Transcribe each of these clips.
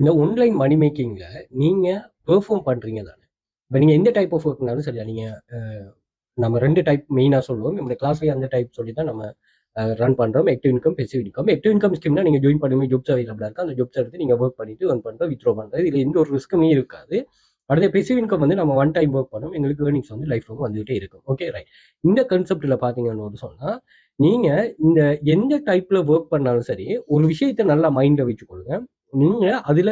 இந்த ஆன்லைன் மணி மேக்கிங்ல நீங்க பெர்ஃபார்ம் பண்றீங்க தானே? இப்ப நீங்க எந்த டைப் ஆஃப் ஒர்க்னாலும் சரியா, நீங்க நம்ம 2 டைப் மெயினா சொல்லுவோம். இந்த கிளாஸ்லயே அந்த டைப் சொல்லி தான் நம்ம ரன் பண்றோம். Active income, passive income. Active income ஸ்கீம்னா நீங்க ஜாயின் பண்ணும்போது ஜாப்ஸ் அவைலபிளா இருக்கு. அந்த ஜாப்ஸ் எடுத்து நீங்க ஒர்க் பண்ணிட்டு earn பண்றது, வித்ட்ரா பண்றது. இதுல எந்த ஒரு ரிஸ்க்குமே இருக்காது. அடுத்த பாசிவ் இன்கம் வந்து நம்ம ஒன் டைம் ஒர்க் பண்ணோம். எங்களுக்கு ஏர்னிங்ஸ் வந்து லைஃப் லாங் வந்துகிட்டே இருக்கும். Okay, right. இந்த கான்செப்ட்ல பாத்தீங்கன்னு சொன்னா, நீங்க இந்த எந்த டைப்ல ஒர்க் பண்ணாலும் சரி, ஒரு விஷயத்த நல்லா மைண்ட்ல வச்சுக்கொள்ளுங்க. நீங்க அதுல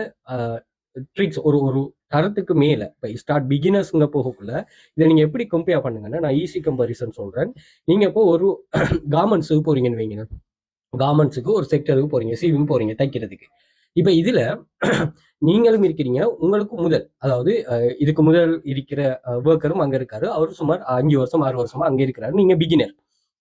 ட்ரிக்ஸ் ஒரு ஒரு தரத்துக்கு மேல இப்போ ஸ்டார்ட் பிகினர்ஸ்ங்க போகக்குள்ள இதை நீங்க எப்படி கம்பேர் பண்ணுங்கன்னா, நான் ஈஸி கம்பேரிசன் சொல்றேன். நீங்க இப்போ ஒரு கார்மெண்ட்ஸுக்கு போறீங்கன்னு வைங்க. கார்மெண்ட்ஸுக்கு ஒரு செக்டருக்கு போறீங்க, சீவிங் போறீங்க தைக்கிறதுக்கு. இப்ப இதுல நீங்களும் இருக்கிறீங்க, உங்களுக்கு முதல், அதாவது இதுக்கு முதல் இருக்கிற ஒர்க்கரும் அங்க இருக்காரு. அவரு சுமார் 5 வருஷம் 6 வருஷமா அங்க இருக்கிறாரு. நீங்க பிகினர்.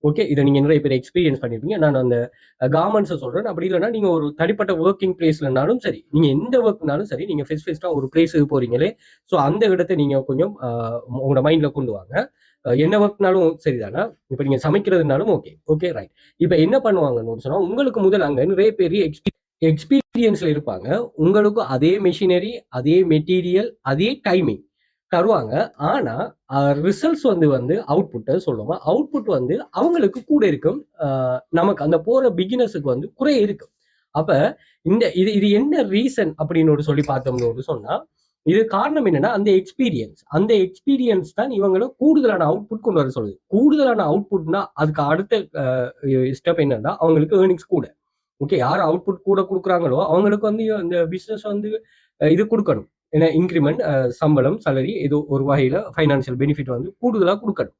ஓகே, இதை நீங்க நிறைய பேர் எக்ஸ்பீரியன்ஸ் பண்ணிருப்பீங்க. நான் அந்த கார்மெண்ட்ஸை சொல்றேன். அப்படி இல்லைன்னா நீங்க ஒரு தனிப்பட்ட ஒர்க்கிங் பிளேஸ்லனாலும் சரி, நீங்க எந்த ஒர்க்னாலும் சரி, நீங்க ஃபெஸ்டா ஒரு பிளேஸுக்கு போறீங்களே, ஸோ அந்த இடத்தை நீங்க கொஞ்சம் உங்களோட மைண்ட்ல கொண்டு வாங்க. என்ன ஒர்க்னாலும் சரிதானா? இப்ப நீங்க சமைக்கிறதுனாலும் ஓகே. Okay, right. இப்ப என்ன பண்ணுவாங்கன்னு சொன்னா, உங்களுக்கு முதல் அங்க நிறைய பேர் எக்ஸ்பீரியன்ஸ்ல இருப்பாங்க. உங்களுக்கும் அதே மெஷினரி, அதே மெட்டீரியல், அதே டைமிங் தருவாங்க. ஆனா ரிசல்ட்ஸ் வந்து வந்து அவுட்புட் சொல்லுவோம். அவுட்புட் வந்து அவங்களுக்கு கூட இருக்கும். நமக்கு அந்த போற பிகினர்ஸுக்கு வந்து குறை இருக்கும். அப்ப இந்த இது இது என்ன ரீசன் அப்படின்னு சொல்லி பார்த்தோம்னு சொன்னா, இது காரணம் என்னன்னா அந்த எக்ஸ்பீரியன்ஸ் தான் இவங்களை கூடுதலான அவுட்புட் கொண்டு வர சொல்லுது. கூடுதலான அவுட்புட்னா அதுக்கு அடுத்த ஸ்டெப் என்னன்னா, அவங்களுக்கு ஏர்னிங்ஸ் கூட. ஓகே, யார் அவுட்புட் கூட கொடுக்குறாங்களோ அவங்களுக்கு வந்து இந்த பிசினஸ் வந்து இது கொடுக்கணும். ஏன்னா இன்க்ரிமெண்ட், சம்பளம், சேலரி, இது ஒரு வகையில ஃபைனான்சியல் பெனிஃபிட் வந்து கூடுதலா கொடுக்கணும்.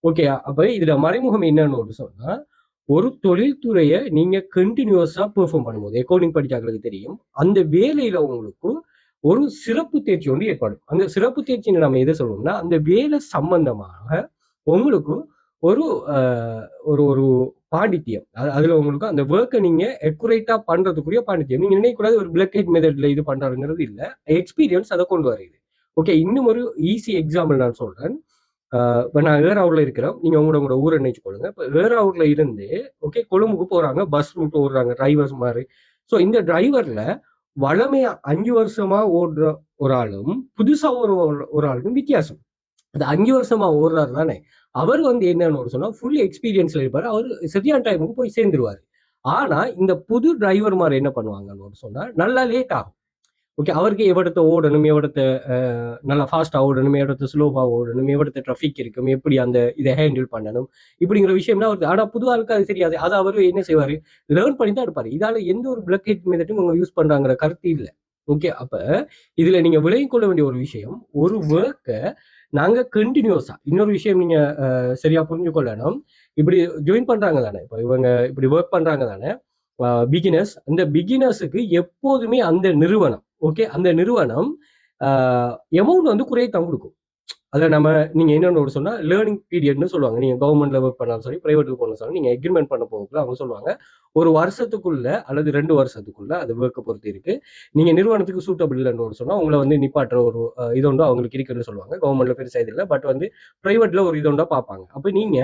ஓகே, அப்ப இதுல மறைமுகம் என்னன்னு சொன்னா, ஒரு தொழில்துறையை நீங்க கண்டினியூஸா பெர்ஃபார்ம் பண்ணும்போது, அக்கௌண்டிங் படிச்சாங்களுக்கு தெரியும், அந்த வேலையில உங்களுக்கு ஒரு சிறப்பு தேர்ச்சி ஒன்று ஏற்படும். அந்த சிறப்பு தேர்ச்சின்னு நம்ம எதை சொல்லுவோம்னா, அந்த வேலை சம்பந்தமாக உங்களுக்கு ஒரு ஒரு ஒரு பாண்டித்தியம், அதுல உங்களுக்கு அந்த ஒர்க்கை நீங்க அக்குரேட்டா பண்றதுக்குரிய பாண்டித்தியம். நீங்க நினைக்கக்கூடாது ஒரு பிளக் ஹெட் மெத்தட்ல இது பண்றாருங்கிறது இல்ல, எக்ஸ்பீரியன்ஸ் அதை கொண்டு வருது. ஓகே, இன்னும் ஒரு ஈஸி எக்ஸாம்பிள் நான் சொல்றேன். இப்போ நான் ஏறாவூர்ல இருக்கிறேன், நீங்க உங்களோட ஊரை நினைச்சுக்கொள்ளுங்க. இப்போ ஏறாவூர்ல இருந்து ஓகே கொழும்புக்கு போறாங்க, பஸ் ரூட் ஓடுறாங்க டிரைவர்ஸ் மாதிரி. ஸோ இந்த டிரைவர்ல வளமையா 5 வருஷமா ஓடுற ஒரு ஆளும் புதுசா ஒரு ஆளுக்கும் வித்தியாசம். அது 5 வருஷமா ஓடுறாரு தானே, அவர் வந்து என்னன்னு சொன்னா ஃபுல் எக்ஸ்பீரியன்ஸ்ல இருப்பாரு. அவர் சரியான டைமுக்கு போய் சேர்ந்துருவாரு. ஆனா இந்த புது டிரைவர் மாதிரி என்ன பண்ணுவாங்கன்னு சொன்னா, நல்லா லேட் ஆகும். ஓகே, அவருக்கு எவ்வளத்த ஓடணும், எவ்வளத்த நல்லா ஃபாஸ்டா ஓடணும், எவ்வளத்த ஸ்லோவா ஓடணும், எவ்வளத்த டிராஃபிக் இருக்கும், எப்படி அந்த இதை ஹேண்டில் பண்ணணும், இப்படிங்கிற விஷயம்னா அவருக்கு. ஆனா புது ஆளுக்கு அது தெரியாது. அதை அவரு என்ன செய்வாரு, லேர்ன் பண்ணி தான் இருப்பாரு. இதால எந்த ஒரு பிளக் ஹெட் மெத்தட்டும் அவங்க யூஸ் பண்றாங்கிற கருத்து இல்லை. ஓகே, அப்ப இதுல நீங்க விளங்கிக் கொள்ள வேண்டிய ஒரு விஷயம், ஒரு ஒர்க்கை நாங்க கண்டினியூஸா, இன்னொரு விஷயம் நீங்க சரியா புரிஞ்சு கொள்ளணும். இப்படி ஜாயின் பண்றாங்க தானே, இப்போ இவங்க இப்படி ஒர்க் பண்றாங்க தானே பிகினர்ஸ். அந்த பிகினர்ஸுக்கு எப்போதுமே அந்த நிறுவனம், ஓகே, அந்த நிறுவனம் எமௌண்ட் வந்து குறையத்தான் கொடுக்கும். அதை நம்ம நீங்க என்னன்னு சொன்னா லேர்னிங் பீரியட்னு சொல்லுவாங்க. நீங்க கவர்மெண்ட்ல ஒர்க் பண்ணாலும் சரி, பிரைவேட்டுக்கு போனாலும் சரி, நீங்க எக்ரிமெண்ட் பண்ண போகல அவங்க சொல்லுவாங்க, ஒரு வருஷத்துக்குள்ள அல்லது 2 வருஷத்துக்குள்ள, அது ஒர்க்கை பொறுத்து இருக்கு. நீங்க நிறுவனத்துக்கு சூட்டபிள் இல்லைன்னு சொன்னா உங்களை வந்து நிப்பாட்டுற ஒரு இதொண்டு அவங்களுக்கு இருக்குன்னு சொல்லுவாங்க. கவர்மெண்ட்ல பெருசா இது இல்லை, பட் வந்து பிரைவேட்ல ஒரு இதொண்டா பார்ப்பாங்க. அப்ப நீங்க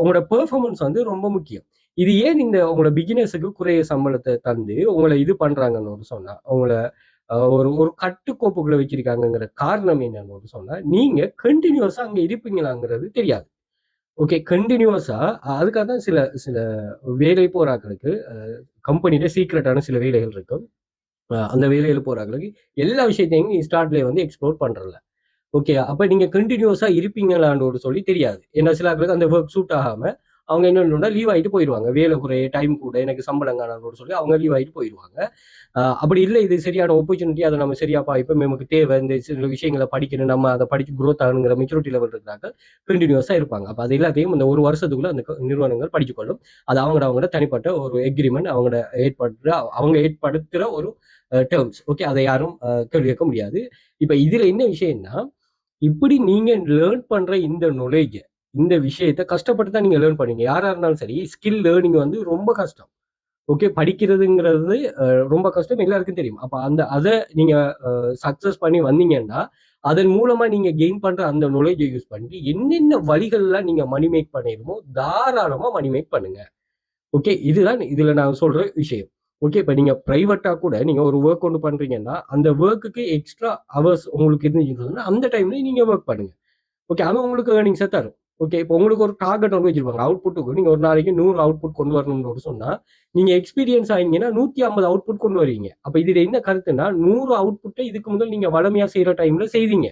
உங்களோட பெர்ஃபார்மன்ஸ் வந்து ரொம்ப முக்கியம். இது ஏன் இந்த உங்களோட பிகினர்ஸுக்கு குறைய சம்பளத்தை தந்து உங்களை இது பண்றாங்கன்னு சொன்னா, உங்களை ஒரு ஒரு கட்டுக்கோப்புக்குள்ள வச்சிருக்காங்கிற காரணம் என்னன்னு சொன்னா, நீங்க கண்டினியூஸா அங்க இருப்பீங்களாங்கிறது தெரியாது. ஓகே, கண்டினியூஸா அதுக்காக தான் சில சில வேலை போறாக்களுக்கு கம்பெனில சீக்ரெட்டான சில வேலைகள் இருக்கும். அந்த வேலையில போறாங்களுக்கு எல்லா விஷயத்தையும் ஸ்டார்ட்ல வந்து எக்ஸ்ப்ளோர் பண்றல. ஓகே, அப்ப நீங்க கண்டினியூஸா இருப்பீங்களான்னு சொல்லி தெரியாது. ஏன்னா சில ஆட்களுக்கு அந்த ஒர்க் சூட் ஆகாம அவங்க என்ன லீவ் ஆகிட்டு போயிடுவாங்க. வேலை குறைய, டைம் கூட, எனக்கு சம்பளம் காணான்னு சொல்லி அவங்க லீவ் ஆகிட்டு போயிடுவாங்க. அப்படி இல்லை, இது சரியான ஆப்பர்ச்சுனிட்டி, அதை நம்ம சரியாப்பா இப்போ நமக்கு தேவை, இந்த சில விஷயங்களை படிக்கணும், நம்ம அதை படிச்சு குரோத் ஆகணுங்கிற மெச்சூரிட்டி லெவல் இருக்கிறாங்க, கண்டினியூஸா இருப்பாங்க. அப்போ அது எல்லாத்தையும் இந்த ஒரு வருஷத்துக்குள்ள அந்த நிறுவனங்கள் படிச்சுக்கொள்ளும். அது அவங்களோட தனிப்பட்ட ஒரு எக்ரிமெண்ட், அவங்க ஏற்படுத்துற ஒரு டேர்ம்ஸ். ஓகே, அதை யாரும் கேள்வி கேட்க முடியாது. இப்ப இதுல என்ன விஷயம்னா, இப்படி நீங்க லேர்ன் பண்ற இந்த நாலேஜ், இந்த விஷயத்த கஷ்டப்பட்டு தான் நீங்க லேர்ன் பண்ணீங்க. யாரா இருந்தாலும் சரி, ஸ்கில் லேர்னிங் வந்து ரொம்ப கஷ்டம். ஓகே, படிக்கிறதுங்கிறது ரொம்ப கஷ்டம், எல்லாருக்கும் தெரியும். அப்ப அதை நீங்க சக்சஸ் பண்ணி வந்தீங்கன்னா, அதன் மூலமா நீங்க கெயின் பண்ற அந்த நாலேஜை யூஸ் பண்ணி என்னென்ன வழிகள்லாம் நீங்க மணி மேக் பண்ணிருமோ தாராளமா மணி மேக் பண்ணுங்க. ஓகே, இதுதான் இதுல நான் சொல்ற விஷயம். ஓகே, இப்போ நீங்க பிரைவேட்டா கூட நீங்க ஒரு ஒர்க் ஒன்று பண்றீங்கன்னா அந்த ஒர்க்குக்கு எக்ஸ்ட்ரா ஹவர்ஸ் உங்களுக்கு இருந்துச்சுன்னா அந்த டைம்ல நீங்க ஒர்க் பண்ணுங்க. ஓகே, அது உங்களுக்கு ஏர்னிங்ஸை தரும். ஓகே, இப்போ உங்களுக்கு ஒரு டார்கெட் ஒன்று வச்சிருப்பாங்க அவுட்புட்டுக்கு. நீங்க ஒரு நாளைக்கு 100 அவுட்புட் கொண்டு வரணும்னு சொன்னா நீங்க எக்ஸ்பீரியன்ஸ் ஆயிங்கன்னா 150 அவுட்புட் கொண்டு வருவீங்க. அப்ப இதுல என்ன கருத்துன்னா 100 அவுட்புட்டை இதுக்கு முதல் நீங்க வளமையா செய்யற டைம்ல செய்வீங்க.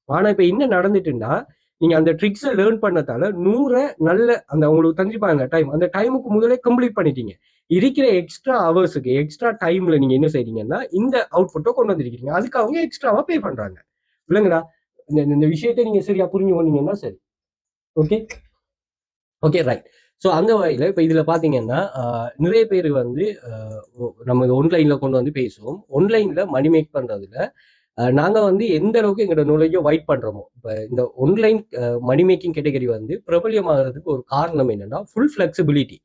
ஆனா இப்ப என்ன நடந்துட்டுன்னா நீங்க அந்த ட்ரிக்ஸை லேர்ன் பண்ணதால 100 நல்ல அந்த உங்களுக்கு தந்திருப்பாங்க டைம், அந்த டைமுக்கு முதலே கம்ப்ளீட் பண்ணிட்டீங்க. இருக்கிற எக்ஸ்ட்ரா ஹவர்ஸுக்கு எக்ஸ்ட்ரா டைம்ல நீங்க என்ன செய்றீங்கன்னா இந்த அவுட்புட்டை கொண்டு வந்திருக்கீங்க. அதுக்கு அவங்க எக்ஸ்ட்ராவா பே பண்றாங்க. இல்லைங்களா? இந்த விஷயத்தை நீங்க சரியா புரிஞ்சு கொண்டீங்கன்னா சரி. Okay okay right. ஸோ அந்த வகையில் இப்போ இதில் பார்த்தீங்கன்னா நிறைய பேர் வந்து நம்ம ஆன்லைனில் கொண்டு வந்து பேசுவோம். ஆன்லைனில் மணி மேக் பண்ணுறதுல நாங்கள் வந்து எந்த அளவுக்கு எங்களோட நாலேஜை வைட் பண்ணுறோமோ, இப்போ இந்த ஆன்லைன் மணி மேக்கிங் கேட்டகரி வந்து பிரபலியமாகிறதுக்கு ஒரு காரணம் என்னன்னா ஃபுல் ஃப்ளெக்சிபிலிட்டி.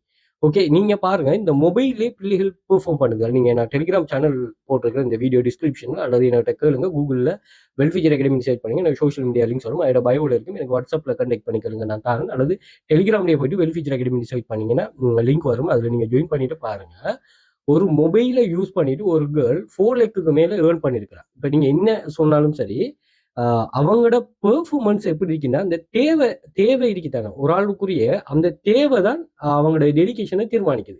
ஓகே, நீங்க பாருங்க இந்த மொபைல்லே பிள்ளைகள் பெர்ஃபார்ம் பண்ணுது. நீங்க நான் டெலிகிராம் சேனல் போட்டிருக்கிறேன் இந்த வீடியோ டிஸ்கிரிப்ஷன்ல, அல்லது என்னோட கேளுங்க கூகுளில் வெல்ஃபியர் அகாடமி சர்ச் பண்ணுங்க. எனக்கு சோஷியல் மீடியா லிங்க் சொல்லுங்க, அதோட பயோவில் இருக்கும். எனக்கு வாட்ஸ்அப்ல கண்டெக்ட் பண்ணிக்கலுங்க, நான் தரேன். அல்லது டெலிகிராம்லேயே போயிட்டு வெல்ஃபியர் அகாடமி சர்ச் பண்ணீங்கன்னா லிங்க் வரும், அதில் நீங்க ஜாயின் பண்ணிட்டு பாருங்க. ஒரு மொபைலை யூஸ் பண்ணிட்டு ஒரு கேர்ள் 4 லட்சத்துக்கு மேல ஏர்ன் பண்ணிருக்கிறான். இப்ப நீங்க என்ன சொன்னாலும் சரி, அவங்களோட பெர்ஃபார்மன்ஸ் எப்படி இருக்குன்னா அந்த தேவை தேவை இருக்குதானே ஒரு ஆளுக்குரிய அந்த தேவை தான் அவங்களோட டெடிகேஷனை தீர்மானிக்குது.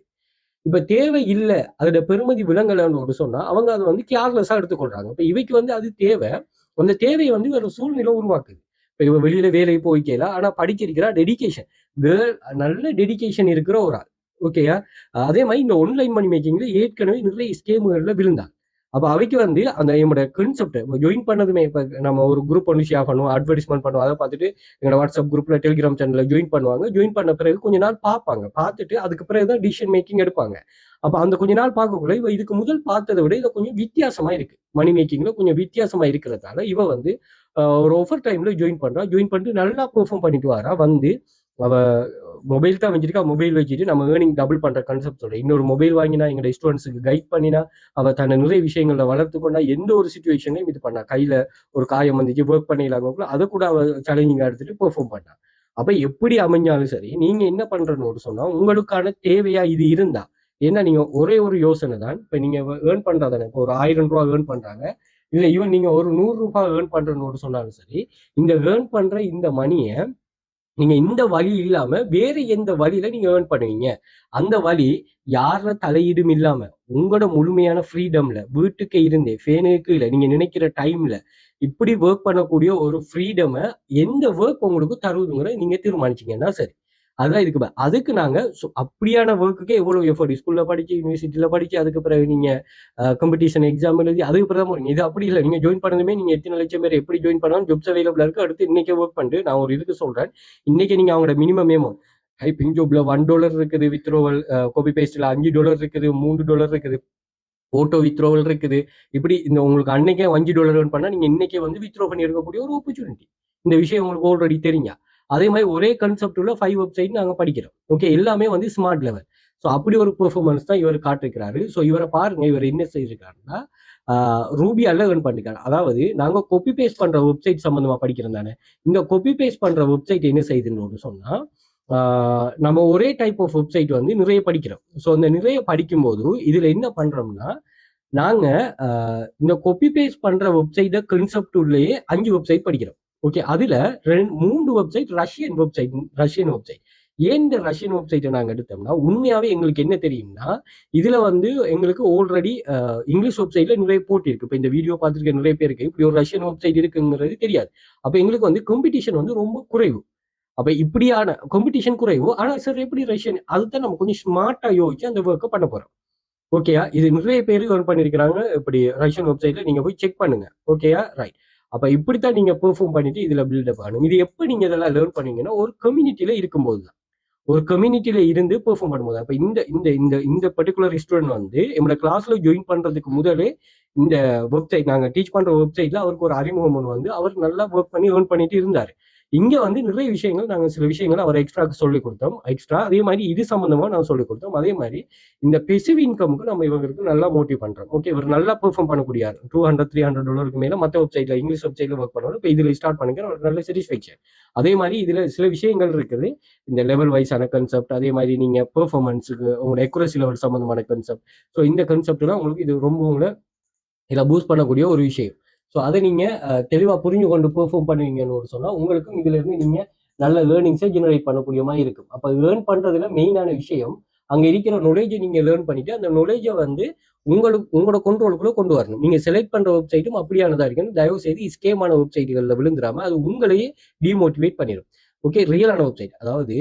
இப்ப தேவை இல்லை, அதோட பெருமதி விலங்கலன்னு சொன்னா அவங்க அதை வந்து கேர்லெஸ்ஸா எடுத்துக்கொள்றாங்க. இப்ப இவைக்கு வந்து அது தேவை, அந்த தேவையை வந்து ஒரு சூழ்நிலை உருவாக்குது. இப்ப இவ வெளியில வேலைக்கு போய்க்கலாம், ஆனா படிச்சிருக்கிறா டெடிகேஷன், கேர்ள் நல்ல டெடிகேஷன் இருக்கிற ஒரு ஆள். ஓகேயா? அதே மாதிரி இந்த ஆன்லைன் மணி மேக்கிங்ல ஏற்கனவே நிறைய ஸ்கேமுகள்ல விழுந்தாங்க. அப்ப அவைக்கு வந்து அந்த என்னோட கான்செப்ட் ஜாயின் பண்ணதுமே, இப்ப நம்ம ஒரு குரூப் ஒன்று ஷேர் பண்ணுவோம், அட்வர்டைஸ்மெண்ட் பண்ணுவோம், அதை பார்த்துட்டு எங்களோட வாட்ஸ்அப் குரூப்ல டெலிகிராம் சேனல்ல ஜாயின் பண்ணுவாங்க. ஜாயின் பண்ண பிறகு கொஞ்ச நாள் பார்ப்பாங்க, பார்த்துட்டு அதுக்கு பிறகுதான் டிசிஷன் மேக்கிங் எடுப்பாங்க. அப்ப அந்த கொஞ்ச நாள் பார்க்கக்குள்ள இவ இதுக்கு முதல் பார்த்ததை விட இதை கொஞ்சம் வித்தியாசமா இருக்கு, மணி மேக்கிங்ல கொஞ்சம் வித்தியாசமா இருக்கிறதால இவ வந்து ஒரு ஆஃபர் டைம்ல ஜாயின் பண்றா. ஜாயின் பண்ணிட்டு நல்லா பெர்ஃபார்ம் பண்ணிட்டு வரா. வந்து அவ மொபைல் தான் வச்சிருக்கா, மொபைல் வச்சுட்டு நம்ம ஏர்னிங் டபுள் பண்ற கான்செப்டோட இன்னொரு மொபைல் வாங்கினா எங்க ஸ்டூடெண்ட்ஸுக்கு கைட் பண்ணினா அவ தன்னை நிறைய விஷயங்களை வளர்த்து கொண்டா. எந்த ஒரு சுச்சுவேஷன்லையும் இது பண்ணா, கையில ஒரு காயம் வந்துச்சு ஒர்க் பண்ணிடலாங்க, அதை கூட அவ சேலஞ்சிங்கா எடுத்துட்டு பெர்ஃபார்ம் பண்ணா. அப்ப எப்படி அமைஞ்சாலும் சரி, நீங்க என்ன பண்றன்னு சொன்னா உங்களுக்கான தேவையா இது இருந்தா, ஏன்னா நீங்க ஒரே ஒரு யோசனை தான், இப்ப நீங்க ஏர்ன் பண்றதானே, இப்போ ஒரு 1000 ரூபாய் ஏர்ன் பண்றாங்க, இல்ல ஈவன் நீங்க ஒரு 100 ரூபாய் ஏர்ன் பண்றன்னு சொன்னாலும் சரி, இந்த ஏர்ன் பண்ற இந்த மணியை நீங்க இந்த வழி இல்லாம வேற எந்த வழியில நீங்க ஏர்ன் பண்ணுவீங்க, அந்த வழி யார தலையீடும் இல்லாம உங்களோட முழுமையான ஃப்ரீடம்ல வீட்டுக்கு இருந்தே ஃபேனுக்கு இல்லை நீங்க நினைக்கிற டைம்ல இப்படி ஒர்க் பண்ணக்கூடிய ஒரு ஃப்ரீடமை எந்த ஒர்க் உங்களுக்கு தருவதுங்கிற நீங்க தீர்மானிச்சீங்கன்னா சரி. அதுதான் இதுக்கு அதுக்கு நாங்க அப்படியான ஒர்க்குக்கு எவ்வளவு எஃபர்ட் ஸ்கூல்ல படிச்சு யூனிவர்சிட்டியில படிச்சு அதுக்கு பிறகு நீங்க காம்படிஷன் எக்ஸாம் எழுதி அதுக்கு பிறகு போறீங்க. இது அப்படி இல்லை, நீங்க ஜாயின் பண்ணதுமே நீங்க எத்தனை லட்சம் பேர் எப்படி ஜாயின் பண்ணாலும் ஜாப்ஸ் அவைலபிளா இருக்கு. அடுத்து இன்னைக்கே ஒர்க் பண்ணிட்டு நான் ஒரு இதுக்கு சொல்றேன், இன்னைக்கு நீங்க அவங்களோட மினிமம் ஏமௌண்ட் டைப்பிங் ஜாப்ல $1 இருக்குது, வித்ரோவல் காப்பி பேஸ்ட்ல $5 இருக்குது, $3 இருக்குது, போட்டோ வித்ரோவல் இருக்குது. இப்படி இந்த உங்களுக்கு அன்னைக்கே $5 பண்ணா நீங்க இன்னைக்கே வந்து வித்ரோ பண்ணி இருக்கக்கூடிய ஒரு ஆப்பர்ச்சுனிட்டி. இந்த விஷயம் உங்களுக்கு ஆல்ரெடி தெரியுங்க. அதே மாதிரி ஒரே கான்செப்ட் உள்ள 5 வெப்சைட் நாங்க படிக்கிறோம். ஓகே, எல்லாமே வந்து ஸ்மார்ட் லெவல். ஸோ அப்படி ஒரு பெர்ஃபார்மன்ஸ் தான் இவர் காட்டிருக்கிறாரு. ஸோ இவரை பாருங்க, இவர் என்ன செய்திருக்காருன்னா ரூபியால ஏர்ன் பண்ணிருக்காரு. அதாவது நாங்க காப்பி பேஸ்ட் பண்ற வெப்சைட் சம்பந்தமா படிக்கிறோம் தானே, இந்த காப்பி பேஸ்ட் பண்ற வெப்சைட் என்ன செய்யுதுன்னு சொன்னா நம்ம ஒரே டைப் ஆஃப் வெப்சைட் வந்து நிறைய படிக்கிறோம். ஸோ அந்த நிறைய படிக்கும்போது இதுல என்ன பண்றோம்னா நாங்க இந்த காப்பி பேஸ்ட் பண்ற வெப்சைட்டை கான்செப்ட் உள்ளேயே 5 வெப்சைட் படிக்கிறோம். ஓகே, அதுல 3 வெப்சைட் ரஷ்யன் வெப்சைட். ஏன் இந்த ரஷ்யன் வெப்சைட்டை நாங்க எடுத்தோம்னா உண்மையாவே எங்களுக்கு என்ன தெரியும்னா இதுல வந்து எங்களுக்கு ஆல்ரெடி இங்கிலீஷ் வெப்சைட்ல நிறைய போட்டி இருக்கு. இப்போ இந்த வீடியோ பார்த்துருக்க நிறைய பேருக்கு இப்படி ஒரு ரஷ்யன் வெப்சைட் இருக்குங்கிறது தெரியாது. அப்ப எங்களுக்கு வந்து காம்படிஷன் வந்து ரொம்ப குறைவு. அப்ப இப்படியான காம்படிஷன் குறைவு, ஆனா சார் எப்படி ரஷ்யன், அதுதான் நம்ம கொஞ்சம் ஸ்மார்ட்டா யோசிச்சு அந்த ஒர்க்கை பண்ண போறோம். ஓகேயா, இது நிறைய பேர் ஏர்ன் பண்ணிருக்கிறாங்க இப்படி ரஷ்யன் வெப்சைட்ல, நீங்க போய் செக் பண்ணுங்க. ஓகேயா, ரைட். அப்ப இப்படித்தான் நீங்க பெர்ஃபார்ம் பண்ணிட்டு இதுல பில்டப் ஆகணும். இது எப்படி நீங்க இதெல்லாம் லேர்ன் பண்ணீங்கன்னா ஒரு கம்யூனிட்டியில இருக்கும்போது தான், ஒரு கம்யூனிட்டியில இருந்து பெர்ஃபார்ம் பண்ணும்போது. அப்ப இந்த இந்த இந்த இந்த பர்டிகுலர் ஸ்டூடெண்ட் வந்து என்னோட கிளாஸ்ல ஜாயின் பண்றதுக்கு முதலே இந்த வெப்சைட் நாங்க டீச் பண்ற வெப்சைட்ல அவருக்கு ஒரு அறிமுகம் ஒன்று வந்து அவர் நல்லா ஒர்க் பண்ணி ஏர்ன் பண்ணிட்டு இருந்தாரு. இங்க வந்து நிறைய விஷயங்கள் நாங்கள் சில விஷயங்கள் அவர் எக்ஸ்ட்ரா சொல்லிக் கொடுத்தோம். எக்ஸ்ட்ரா அதே மாதிரி இது சம்பந்தமா நான் சொல்லிக் கொடுத்தோம். அதே மாதிரி இந்த பெசிவ் இன்கமுக்கு நம்ம இவங்களுக்கு நல்லா மோட்டிவ் பண்றோம். ஓகே, இவர் நல்லா பெர்ஃபார்ம் பண்ணக்கூடிய $200-300 மேல மற்ற வெப்சைட்ல இங்கிலீஷ் வெப்சைட்ல ஒர்க் பண்ணுவாங்க. இப்போ இதுல ஸ்டார்ட் பண்ணிக்கிற ஒரு நல்ல சாட்டிஸ்ஃபேக்ஷன். அதே மாதிரி இதுல சில விஷயங்கள் இருக்குது. இந்த லெவல் வைஸான கன்செப்ட், அதே மாதிரி நீங்க பெர்ஃபார்மன்ஸுக்கு உங்களோட அக்யூரசி லெவல் சம்பந்தமான கன்செப்ட். ஸோ இந்த கன்செப்ட்லாம் உங்களுக்கு இது ரொம்ப உங்களை இதில் பூஸ்ட் பண்ணக்கூடிய ஒரு விஷயம். ஸோ அதை நீங்க தெளிவா புரிஞ்சு கொண்டு பெர்ஃபார்ம் பண்ணுவீங்கன்னு சொன்னா உங்களுக்கும் இதுல இருந்து நீங்க நல்ல லேர்னிங்ஸை ஜெனரேட் பண்ணக்கூடிய மாதிரி இருக்கும். அப்போ லேர்ன் பண்றதுல மெயினான விஷயம் அங்க இருக்கிற நாலேஜை நீங்க லேர்ன் பண்ணிட்டு அந்த நாலேஜை வந்து உங்களோட கண்ட்ரோலுக்குள்ள கொண்டு வரணும். நீங்க செலக்ட் பண்ற வெப்சைட்டும் அப்படியானதா இருக்கணும். தயவு செய்து ஸ்கேமான வெப்சைட்டுகளில் விழுந்துடாம அது உங்களையே டிமோட்டிவேட் பண்ணிடும். ஓகே, ரியலான வெப்சைட், அதாவது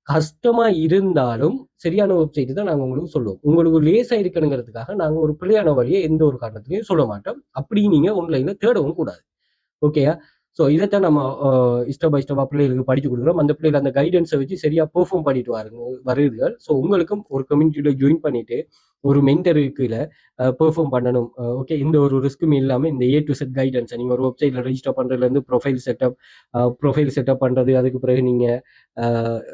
கஷ்டமா இருந்தாலும் சரியான வெப்சைட் தான் நாங்க உங்களுக்கு சொல்லுவோம். உங்களுக்கு லேசா இருக்கணுங்கிறதுக்காக நாங்க ஒரு பிழையான வழியை எந்த ஒரு காரணத்திலையும் சொல்ல மாட்டோம். அப்படி நீங்க ஆன்லைன்ல தேடவும் கூடாது. ஓகேயா? ஸோ இதைத்தான் நம்ம ஸ்டெப் பை ஸ்டெப்பா பிள்ளைகளுக்கு படிச்சு கொடுக்குறோம். அந்த பிள்ளைகள் அந்த கைடன்ஸை வச்சு சரியா பெர்ஃபார்ம் பண்ணிட்டு வருதுகள். ஸோ உங்களுக்கும் ஒரு கம்யூனிட்டியில ஜாயின் பண்ணிட்டு ஒரு மென்டர் கீழே பெர்ஃபார்ம் பண்ணணும். ஓகே, இந்த ஒரு ரிஸ்க்குமே இல்லாமல் இந்த A to Z கைடன்ஸை நீங்கள் ஒரு வெப்சைட்ல ரெஜிஸ்டர் பண்ணுறதுலேருந்து ப்ரொஃபைல் செட்டப் பண்ணுறது, அதுக்கு பிறகு நீங்கள்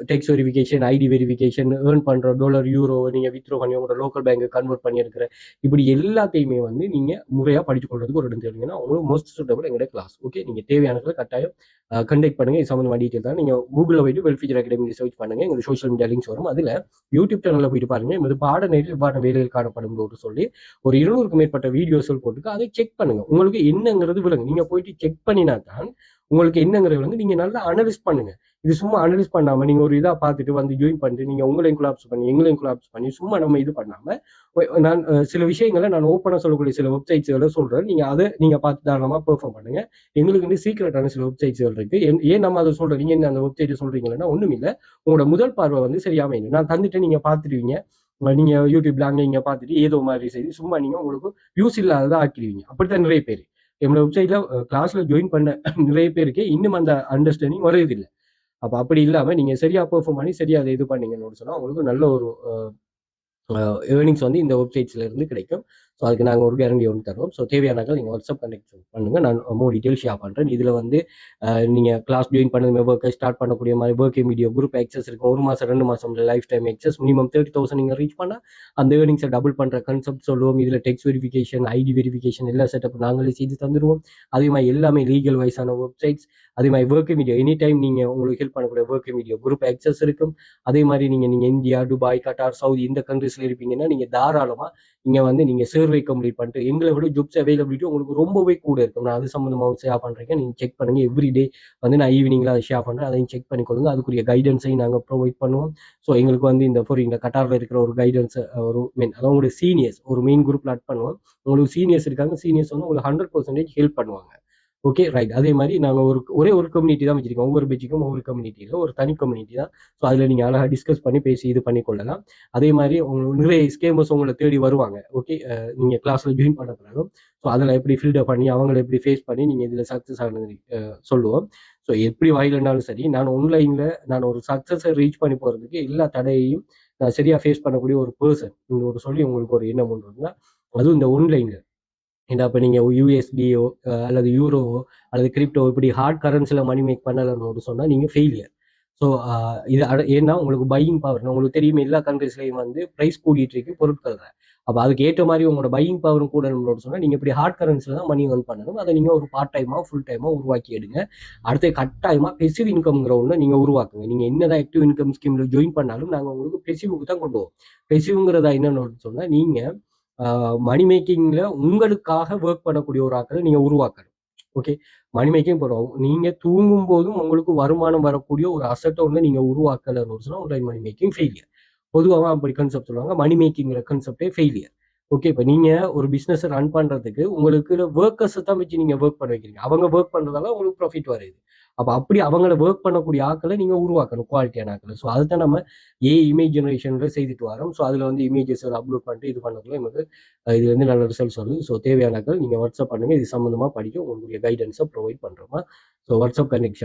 text verification, ID verification, earn பண்ணுற டாலர் யூரோ நீங்கள் வித்ரோ பண்ணி உங்களோட லோக்கல் பேங்க்கு கன்வெர்ட் பண்ணியிருக்கிற இப்படி எல்லாத்தையுமே வந்து நீங்கள் முறையாக படிச்சு கொள்றதுக்கு ஒரு இடம் தேடிங்கன்னா உங்களுக்கு மோஸ்ட் சூட்டபிள் எங்களோட கிளாஸ். ஓகே, நீங்கள் தேவையானதை கட்டாயம் கண்டெக்ட் பண்ணுங்க. இது சம்மந்தமாக டீட்டெயில் தான் நீங்கள் கூகுளில் போயிட்டு வெல்ஃபியூச்சர் அகாடமி சர்ச் பண்ணுங்க. எங்களுக்கு சோஷியல் மீடியா லிங்க்ஸ் வரும். அதில் யூடியூப் சேனலில் போயிட்டு பாருங்க. இது பாடநெறியில் இவ்வாறு வேலைகள் காணப்படும் சொல்லி ஒரு 200க்கும் மேற்பட்ட வீடியோஸ்கள் போட்டுக்கு அதை செக் பண்ணுங்க. உங்களுக்கு என்னங்கிறது விளங்கு. நீங்க போயிட்டு செக் பண்ணினா தான் உங்களுக்கு என்னங்கிறது விளங்கு. நீங்க நல்லா அனலைஸ் பண்ணுங்க. இது சும்மா அனலைஸ் பண்ணாம நீங்க ஒரு இதா பார்த்துட்டு வந்து ஜாயின் பண்ணிட்டு நீங்க உங்களையும் கொலாப்ஸ் பண்ணி எங்களையும் கொலாப்ஸ் பண்ணி சும்மா நம்ம இது பண்ணாம நான் சில விஷயங்களை நான் ஓப்பனா சொல்லக்கூடிய சில வெப்சைட்ஸ்களை சொல்றேன். நீங்க அதை நீங்க பார்த்து தாராளமா பெர்ஃபார்ம் பண்ணுங்க. எங்களுக்கு வந்து சீக்ரெட்டான சில வெப்சைட்ஸ்கள் இருக்கு. ஏன் நம்ம அதை சொல்றோம், நீங்க என்ன அந்த வெப்சைட் சொல்றீங்கன்னா ஒண்ணும் இல்லை, உங்களோட முதல் பார்வை வந்து சரியாம இல்லை. நான் தந்துட்டு நீங்க பார்த்துடுவீங்க. நீங்க யூடியூப்ல அங்க இங்க பார்த்துட்டு ஏதோ மாதிரி செய்து சும்மா நீங்க உங்களுக்கு வியூஸ் இல்லாததா ஆக்கிடுவீங்க. அப்படித்தான் நிறைய பேர் என்னோட வெப்சைட்ல கிளாஸ்ல ஜாயின் பண்ண நிறைய பேருக்கு இன்னும் அந்த அண்டர்ஸ்டாண்டிங் வருது இல்லை. அப்ப அப்படி இல்லாம நீங்க சரியா பெர்ஃபார்ம் பண்ணி சரியா அதை இது பண்ணீங்கன்னு சொன்னா உங்களுக்கு நல்ல ஒரு ஏர்னிங்ஸ் வந்து இந்த வெப்சைட்ஸ்ல இருந்து கிடைக்கும். ஸோ அதுக்கு நாங்கள் ஒரு கேரண்டி ஒன்று தரோம். ஸோ தேவையானாக்கள் நீங்கள் வாட்ஸ்அப் கனெக்ட் பண்ணுங்க. நான் மோர் டீட்டெயில் ஷேர் பண்ணுறேன். இதில் வந்து நீங்கள் கிளாஸ் ஜாயின் பண்ணது ஒர்க்கை ஸ்டார்ட் பண்ணக்கூடிய மாதிரி ஒர்க்கிங் வீடியோ குரூப் எக்ஸஸ் இருக்கும். 1 மாதம் 2 மாதம் லைஃப் டைம் எக்ஸஸ் மினிமம் 30,000 நீங்கள் ரீச் பண்ணால் அந்த ஏர்னிங்ஸை டபுள் பண்ணுற கன்செப்ட் சொல்லுவோம். இதில் டெக்ஸ்ட் வெரிஃபிகேஷன், ஐடி வெரிஃபிகேஷன் எல்லா செட்டப் நாங்களே செய்து தந்துடுவோம். அதே மாதிரி எல்லாமே லீகல் வைஸான வெப்சைட்ஸ், அதே மாதிரி ஒர்க்கிங் வீடியோ எனி டைம் நீங்கள் உங்களுக்கு ஹெல்ப் பண்ணக்கூடிய ஒர்க்கிங் வீடியோ குரூப் எக்ஸஸ் இருக்கும். அதே மாதிரி நீங்கள் இந்தியா, துபாய், கட்டார், சவுதி இந்த கண்ட்ரீஸ்ல இருப்பீங்கன்னா நீங்கள் தாராளமாக இங்கே வந்து நீங்கள் சர்வே கம்ப்ளீட் பண்ணிட்டு எங்களை விட ஜாப்ஸ் அவைலபிலிட்டி உங்களுக்கு ரொம்பவே கூட இருக்கும். நான் அது சம்மந்தமாக ஷேர் பண்ணுறேன். நீங்கள் செக் பண்ணுங்க. எவ்ரிடே வந்து நான் ஈவினிங்கில் அதை ஷேர் பண்ணுறேன். அதையும் செக் பண்ணிக்கொள்ளுங்க. அதுக்குரிய கைடன்ஸையும் நாங்கள் ப்ரொவைட் பண்ணுவோம். ஸோ எங்களுக்கு வந்து இந்த இந்த கட்டாரில் இருக்கிற ஒரு கைடன்ஸ் ஒரு அதாவது உங்களுடைய சீனியர்ஸ் ஒரு மெயின் குரூப்பில் ஆட் பண்ணுவோம். உங்களுக்கு சீனியர்ஸ் இருக்காங்க. சீனியர்ஸ் வந்து உங்களுக்கு 100% ஹெல்ப் பண்ணுவாங்க. Okay, right. அதே மாதிரி நாங்கள் ஒரே ஒரு கம்யூனிட்டி தான் வச்சிருக்கோம். ஒவ்வொரு பேச்சுக்கும் ஒவ்வொரு கம்யூனிட்டியில் ஒரு தனி கம்யூனிட்டி தான். ஸோ அதில் நீங்கள் அழகாக டிஸ்கஸ் பண்ணி பேசி இது பண்ணி கொள்ளலாம். அதே மாதிரி உங்களுக்கு நிறைய ஸ்கேமர்ஸ் உங்களை தேடி வருவாங்க. ஓகே, நீங்கள் கிளாஸில் ஜாயின் பண்ண பிறகு ஸோ அதில் எப்படி ஃபில்டர் பண்ணி அவங்களை எப்படி ஃபேஸ் பண்ணி நீங்கள் இதில் சக்ஸஸ் ஆனது சொல்லுவோம். ஸோ எப்படி வாயிலனாலும் சரி, நான் ஆன்லைனில் நான் ஒரு சக்ஸஸை ரீச் பண்ணி போகிறதுக்கு எல்லா தடையையும் நான் சரியாக ஃபேஸ் பண்ணக்கூடிய ஒரு பர்சன் நீங்கள் ஒரு சொல்லி உங்களுக்கு ஒரு எண்ணம் ஒன்று இருந்தால் அதுவும் இந்த ஆன்லைனில். ஏன்னா இப்போ நீங்கள் யூஎஸ்டியோ அல்லது யூரோவோ அல்லது கிரிப்டோ இப்படி ஹார்ட் கரன்சியில் மணி மேக் பண்ணலன்னு சொன்னால் நீங்கள் ஃபெயிலியர். ஸோ இது ஏன்னா உங்களுக்கு பையிங் பவர் உங்களுக்கு தெரியும். எல்லா கண்ட்ரீஸ்லையும் வந்து ப்ரைஸ் கூட்டிகிட்டு இருக்கு பொருட்கள். அப்போ அதுக்கு ஏற்ற மாதிரி உங்களோட பையிங் பவரும் கூட சொன்னால் நீங்கள் இப்படி ஹார்ட் கரன்சியில் தான் மணி ஏர்ன் பண்ணணும். அதை நீங்கள் ஒரு பார்ட் டைமாக ஃபுல் டைமாக உருவாக்கி எடுங்க. அடுத்து கட்டாயமாக பெசிவ் இன்கம்ங்கிற ஒன்று நீங்கள் உருவாக்குங்க. நீங்கள் என்னதான் ஆக்டிவ் இன்கம் ஸ்கீமில் ஜாயின் பண்ணாலும் நாங்கள் உங்களுக்கு பெசிவுக்கு தான் கொண்டு போவோம். பெசிவுங்கிறதா என்னன்னு சொன்னால் நீங்கள் மணி மேக்கிங்ல உங்களுக்காக ஒர்க் பண்ணக்கூடிய ஒரு ஆட்களை நீங்க உருவாக்கணும். ஓகே, மணி மேக்கிங் போடுவோம். நீங்க தூங்கும் போதும் உங்களுக்கு வருமானம் வரக்கூடிய ஒரு அசட்டை ஒன்று நீங்க உருவாக்கலன்னு சொன்னா ஆன்லைன் மணி மேக்கிங் ஃபெயிலியர். பொதுவாக அப்படி கன்செப்ட் சொல்லுவாங்க. மணி மேக்கிங்கிற கன்செப்டே ஃபெயிலியர். ஓகே, இப்போ நீங்க ஒரு பிசினஸ் ரன் பண்றதுக்கு உங்களுக்கு ஒர்க்கர்ஸ் தான் வச்சு நீங்க ஒர்க் பண்ண வைக்கிறீங்க. அவங்க ஒர்க் பண்றதால உங்களுக்கு ப்ராஃபிட் வருது. அப்போ அப்படி அவங்கள ஒர்க் பண்ணக்கூடிய ஆட்களை நீங்க உருவாக்கணும், குவாலிட்டியான ஆட்களை. ஸோ அதுதான் நம்ம இமேஜ் ஜெனரேஷன்ல செய்துட்டு வரோம். ஸோ அதில் வந்து இமேஜஸ் அப்லோட் பண்ணிட்டு இது பண்ணக்குள்ள நமக்கு இது வந்து நல்ல ரிசல்ட்ஸ் வருது. ஸோ தேவையான ஆட்கள் நீங்கள் வாட்ஸ்அப் பண்ணுங்க. இது சம்மந்தமாக படிக்க உங்களுடைய கைடன்ஸை ப்ரொவைட் பண்ணுறோமா. So WhatsApp connection